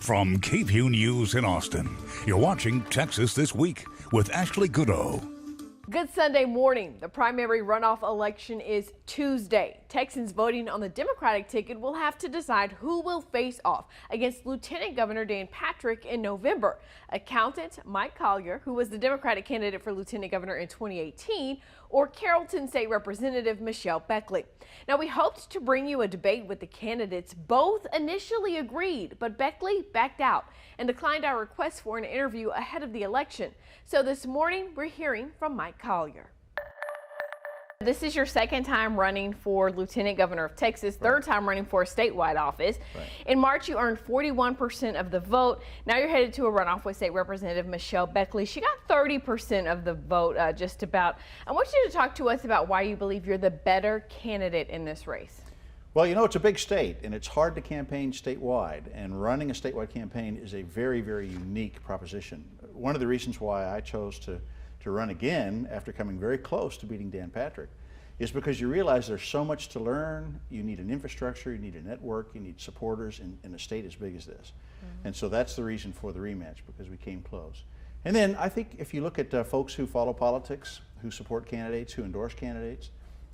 From KVUE News in Austin, you're watching Texas This Week with Ashley Goodo. Good Sunday morning. The primary runoff election is Tuesday. Texans voting on the Democratic ticket will have to decide who will face off against Lieutenant Governor Dan Patrick in November. Accountant Mike Collier, who was the Democratic candidate for Lieutenant Governor in 2018, or Carrollton State Representative Michelle Beckley. Now, we hoped to bring you a debate with the candidates. Both initially agreed, but Beckley backed out and declined our request for an interview ahead of the election. So this morning, we're hearing from Mike Collier. This is your second time running for Lieutenant Governor of Texas, third time running for a statewide office. Right. In March, you earned 41% of the vote. Now you're headed to a runoff with State Representative Michelle Beckley. She got 30% of the vote, just about. I want you to talk to us about why you believe you're the better candidate in this race. Well, you know, it's a big state, and it's hard to campaign statewide, and running a statewide campaign is a very, very unique proposition. One of the reasons why I chose to run again after coming very close to beating Dan Patrick is because you realize there's so much to learn. You need an infrastructure, you need a network, you need supporters in a state as big as this. Mm-hmm. And so that's the reason for the rematch, because we came close. And then I think if you look at folks who follow politics, who support candidates, who endorse candidates,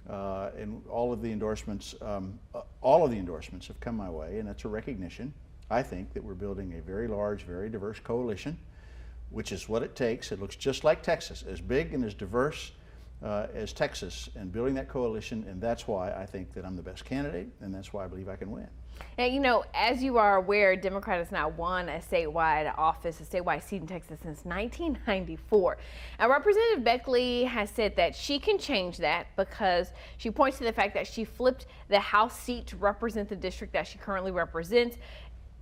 and all of the endorsements have come my way, and that's a recognition, I think, that we're building a very large, very diverse coalition, which is what it takes. It looks just like Texas, as big and as diverse as Texas, and building that coalition, and that's why I think that I'm the best candidate, and that's why I believe I can win. And you know, as you are aware, Democrat has not won a statewide office, a statewide seat in Texas since 1994. Now, Representative Beckley has said that she can change that because she points to the fact that she flipped the House seat to represent the district that she currently represents.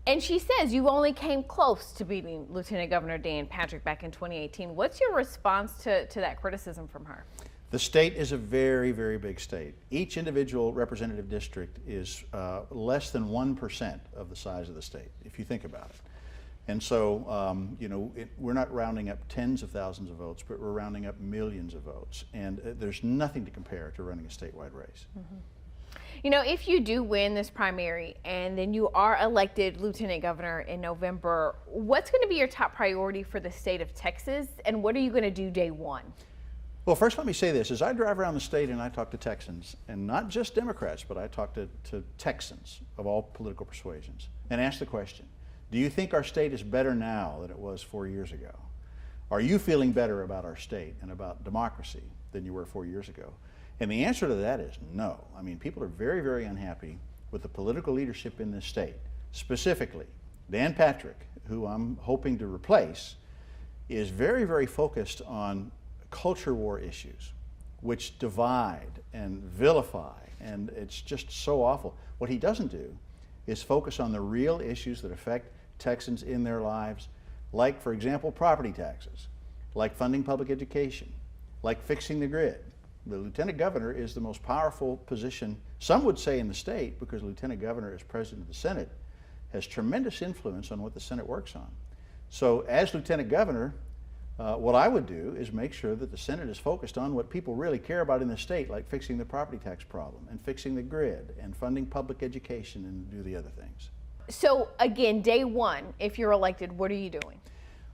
And she says you only came close to beating Lieutenant Governor Dan Patrick back in 2018. What's your response to that criticism from her? The state is a very, very big state. Each individual representative district is less than 1% of the size of the state, if you think about it. And so, you know, we're not rounding up tens of thousands of votes, but we're rounding up millions of votes. And there's nothing to compare to running a statewide race. Mm-hmm. You know, if you do win this primary and then you are elected Lieutenant Governor in November, what's going to be your top priority for the state of Texas, and what are you going to do day one? Well, first let me say this. As I drive around the state and I talk to Texans, and not just Democrats, but I talk to Texans of all political persuasions, and ask the question, do you think our state is better now than it was 4 years ago? Are you feeling better about our state and about democracy than you were 4 years ago? And the answer to that is no. I mean, people are very, very unhappy with the political leadership in this state. Specifically, Dan Patrick, who I'm hoping to replace, is very, very focused on culture war issues, which divide and vilify, and it's just so awful. What he doesn't do is focus on the real issues that affect Texans in their lives, like, for example, property taxes, like funding public education, like fixing the grid. The Lieutenant Governor is the most powerful position, some would say, in the state, because Lieutenant Governor, as President of the Senate, has tremendous influence on what the Senate works on. So as Lieutenant Governor, what I would do is make sure that the Senate is focused on what people really care about in the state, like fixing the property tax problem and fixing the grid and funding public education and do the other things. So again, day one, if you're elected, what are you doing?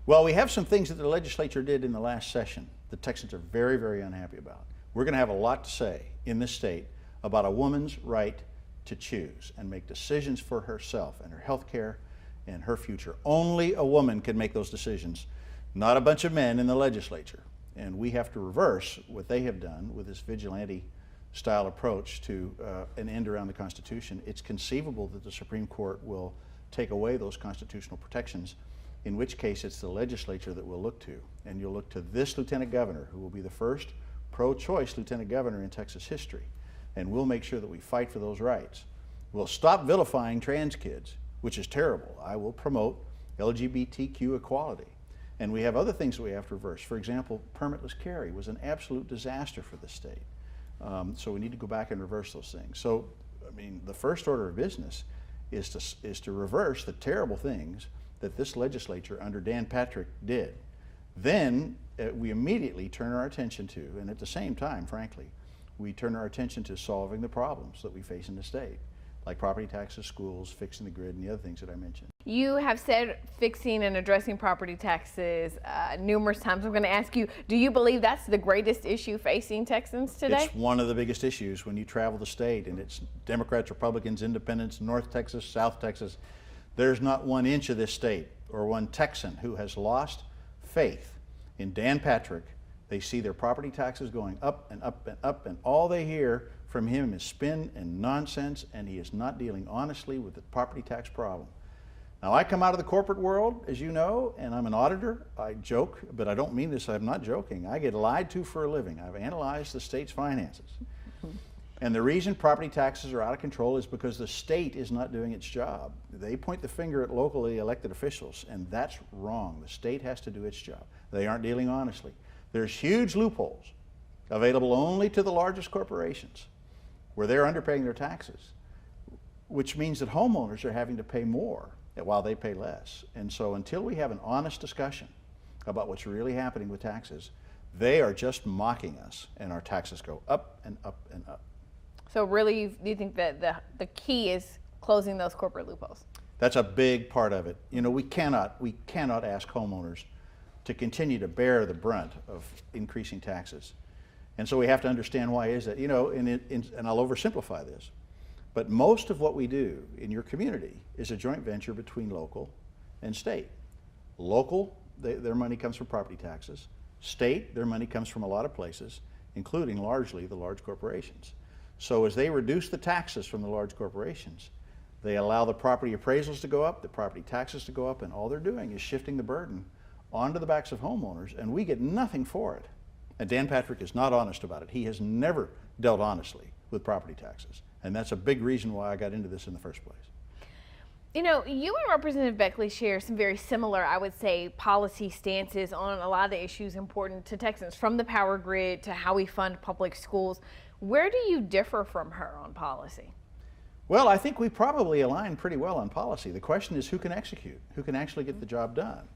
Well, we have some things that the legislature did in the last session that Texans are very, very unhappy about. We're going to have a lot to say in this state about a woman's right to choose and make decisions for herself and her health care and her future. Only a woman can make those decisions, not a bunch of men in the legislature. And we have to reverse what they have done with this vigilante style approach to an end around the Constitution. It's conceivable that the Supreme Court will take away those constitutional protections, in which case it's the legislature that we'll look to. And you'll look to this Lieutenant Governor, who will be the first pro-choice Lieutenant Governor in Texas history. And we'll make sure that we fight for those rights. We'll stop vilifying trans kids, which is terrible. I will promote LGBTQ equality. And we have other things that we have to reverse. For example, permitless carry was an absolute disaster for the state. So we need to go back and reverse those things. So, I mean, the first order of business is to reverse the terrible things that this legislature under Dan Patrick did. Then we immediately turn our attention to, and at the same time, frankly, we turn our attention to solving the problems that we face in the state, like property taxes, schools, fixing the grid, and the other things that I mentioned. You have said fixing and addressing property taxes numerous times. I'm going to ask you, do you believe that's the greatest issue facing Texans today? It's one of the biggest issues when you travel the state, and it's Democrats, Republicans, Independents, North Texas, South Texas. There's not 1 inch of this state or one Texan who has lost faith in Dan Patrick. They see their property taxes going up and up and up, and all they hear from him is spin and nonsense, and he is not dealing honestly with the property tax problem. Now, I come out of the corporate world, as you know, and I'm an auditor. I joke, but I don't mean this, I'm not joking. I get lied to for a living. I've analyzed the state's finances. And the reason property taxes are out of control is because the state is not doing its job. They point the finger at locally elected officials, and that's wrong. The state has to do its job. They aren't dealing honestly. There's huge loopholes available only to the largest corporations where they're underpaying their taxes, which means that homeowners are having to pay more while they pay less. And so until we have an honest discussion about what's really happening with taxes, they are just mocking us, and our taxes go up and up and up. So really, do you think that the key is closing those corporate loopholes? That's a big part of it. You know, we cannot ask homeowners to continue to bear the brunt of increasing taxes. And so we have to understand why is that, you know, and I'll oversimplify this, but most of what we do in your community is a joint venture between local and state. Local, their money comes from property taxes. State, their money comes from a lot of places, including largely the large corporations. So as they reduce the taxes from the large corporations, they allow the property appraisals to go up, the property taxes to go up, and all they're doing is shifting the burden onto the backs of homeowners, and we get nothing for it. And Dan Patrick is not honest about it. He has never dealt honestly with property taxes. And that's a big reason why I got into this in the first place. You know, you and Representative Beckley share some very similar, I would say, policy stances on a lot of the issues important to Texans, from the power grid to how we fund public schools. Where do you differ from her on policy? Well, I think we probably align pretty well on policy. The question is who can execute, who can actually get the job done.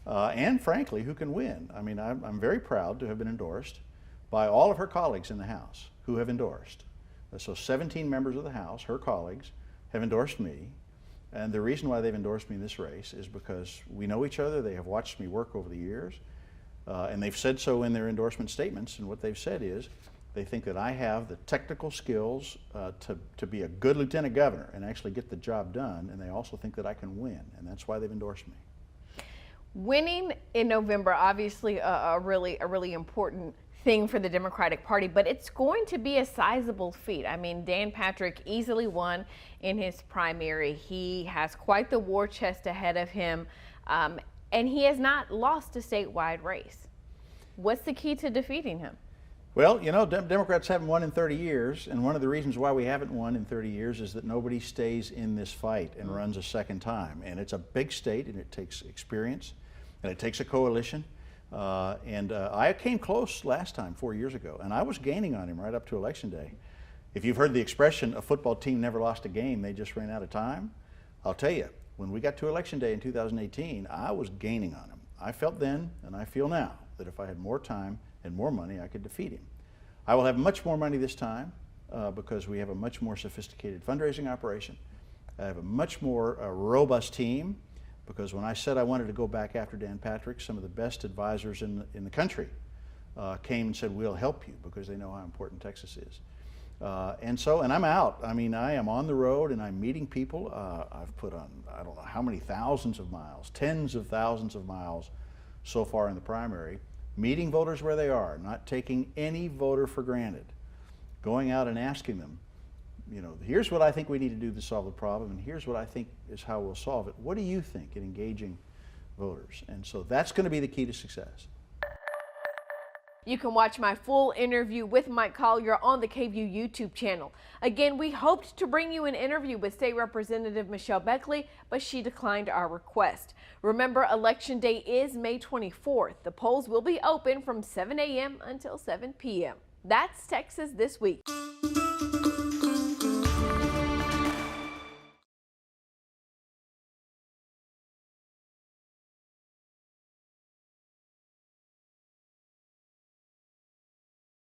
And frankly, who can win. I mean, I'm very proud to have been endorsed by all of her colleagues in the House who have endorsed. So 17 members of the House, her colleagues, have endorsed me. And the reason why they've endorsed me in this race is because we know each other. They have watched me work over the years. And they've said so in their endorsement statements. And what they've said is they think that I have the technical skills to be a good lieutenant governor and actually get the job done. And they also think that I can win. And that's why they've endorsed me. Winning in November, obviously a really important thing for the Democratic Party, but it's going to be a sizable feat. I mean, Dan Patrick easily won in his primary. He has quite the war chest ahead of him, and he has not lost a statewide race. What's the key to defeating him? Well, you know, Democrats haven't won in 30 years, and one of the reasons why we haven't won in 30 years is that nobody stays in this fight and runs a second time. And it's a big state, and it takes experience, and it takes a coalition. I came close last time, 4 years ago, and I was gaining on him right up to Election Day. If you've heard the expression, a football team never lost a game, they just ran out of time, I'll tell you, when we got to Election Day in 2018, I was gaining on him. I felt then, and I feel now, that if I had more time and more money, I could defeat him. I will have much more money this time because we have a much more sophisticated fundraising operation. I have a much more robust team, because when I said I wanted to go back after Dan Patrick, some of the best advisors in the country came and said, we'll help you, because they know how important Texas is. And I'm out. I mean, I am on the road and I'm meeting people. I've put on, I don't know how many thousands of miles, tens of thousands of miles so far in the primary, meeting voters where they are, not taking any voter for granted, going out and asking them, you know, here's what I think we need to do to solve the problem, and here's what I think is how we'll solve it. What do you think in engaging voters? And so that's going to be the key to success. You can watch my full interview with Mike Collier on the KVUE YouTube channel. Again, we hoped to bring you an interview with State Representative Michelle Beckley, but she declined our request. Remember, Election Day is May 24th. The polls will be open from 7 a.m. until 7 p.m. That's Texas This Week.